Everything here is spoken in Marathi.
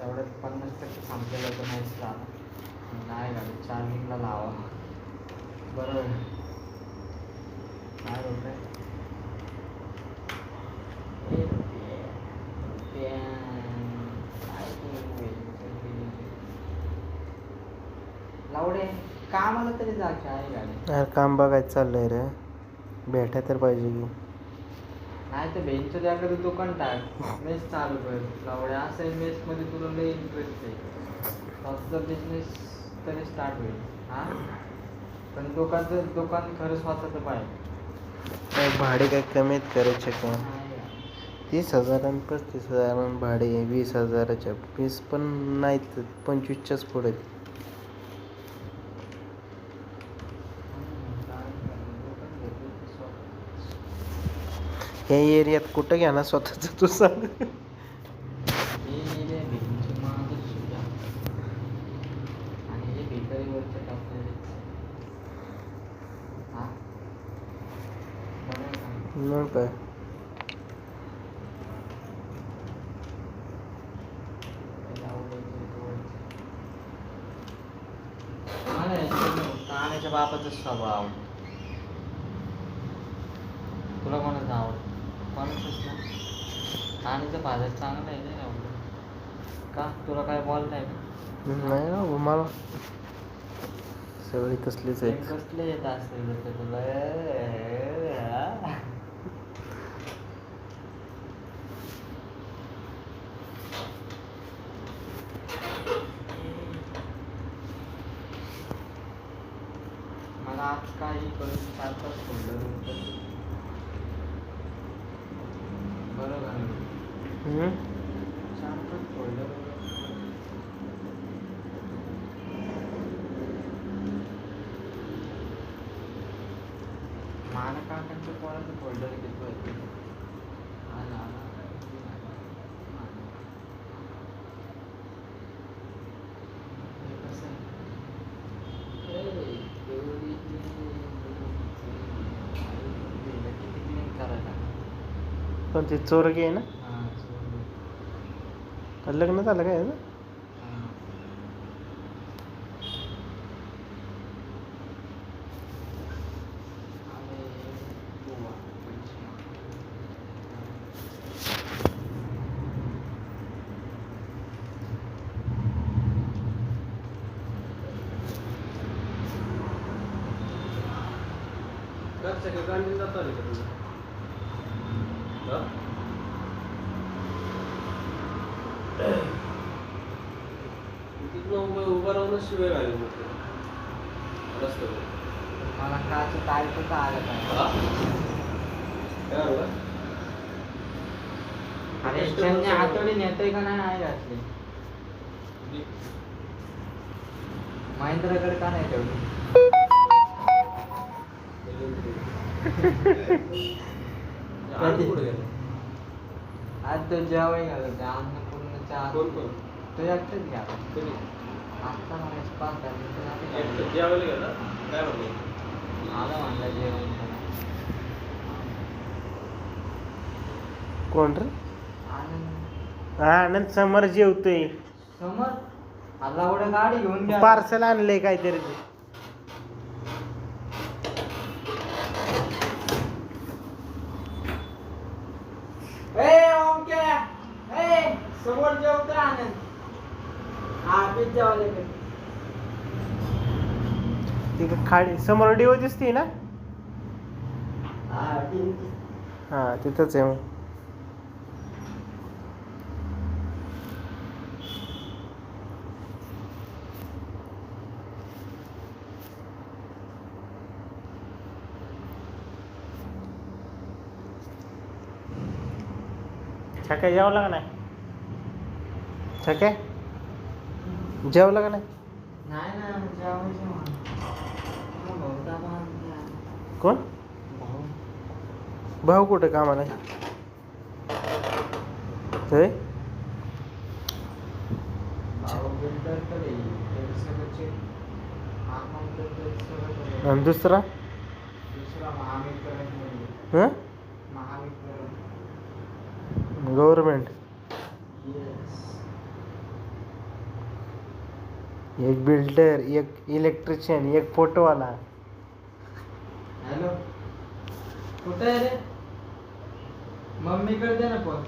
तेवढ्यात 50% थांबलेलं तर नाहीच झालं. नाही गाडी चार्जिंगला लावा. बरोबर काय होत आहे. लावडे कामाला तरी जा आहे गाडी. यार काम बघायचं चाललंय रे, भेटाय तर पाहिजे की. नाही तर बेंचचं त्याकडे दुकान टाक, मेस चालू कर. लावड्या असं आहे मेसमध्ये तुला लई इंटरेस्ट आहे. स्वतःचा बिझनेस तरी स्टार्ट होईल. हां पण दुकान खरं स्वतःचं पाहिजे. काय भाडे काय कमी आहेत करायचे का? 30,000 आणि 35,000 भाडे, 20,000च्या 20 पण नाहीत, 25च्याच पुढे. या एरियात कुठं घ्या ना स्वतःच तू सांग. मग काय कानाच्या बापाचा स्वभाव तुला कोणाचं आवडतं? कोणाचंच ना. कानाचं फादर चांगलं आहे नाही आवडतं का? तुला काय बोलताय का? नाही ना मला सगळी तसलीच आहेत. कसले येत असतील तुला. मला आज काही करून 4-5 फोल्डर बरोबर आहे. 4-5 फोल्डर मानकांचं कोणाचं फोल्डर घेतलं. पण ते चोरगी आहे ना. लग्न झालं काय ना. उभं राहून शिवाय राहिले मला काचं टायप तर आलं पाहिजे. अरे त्यांनी हातोडी नेतोय का नाही घातली. महेंद्रकडे का नाही ठेवली. आज तो जेवाय घालत अन्नपूर्णच्या तो एकटाच घ्या. आता मला आला म्हणला जेवण. कोण रे? आनंद. आनंद समोर जेवतोय. समोर आला एवढं गाडी घेऊन घ्या. पार्सल आणलंय काहीतरी ते. समोर जेवतो आनंद. हा पीठ जेवायला. ती खाडी समोर डिओ दिसते ना. हा तिथंच आहे मग. छक्या जेवला का नाही. छक्या जेवला का नाही. नाही ना जेवायचं. कोण भाऊ कुठे कामाला आहे. आणि दुसरा गव्हर्मेंट. एक बिल्डर, एक इलेक्ट्रिशियन, एक फोटोवाला. हॅलो कुठे आहे रे? मम्मीकडे दे ना फोन.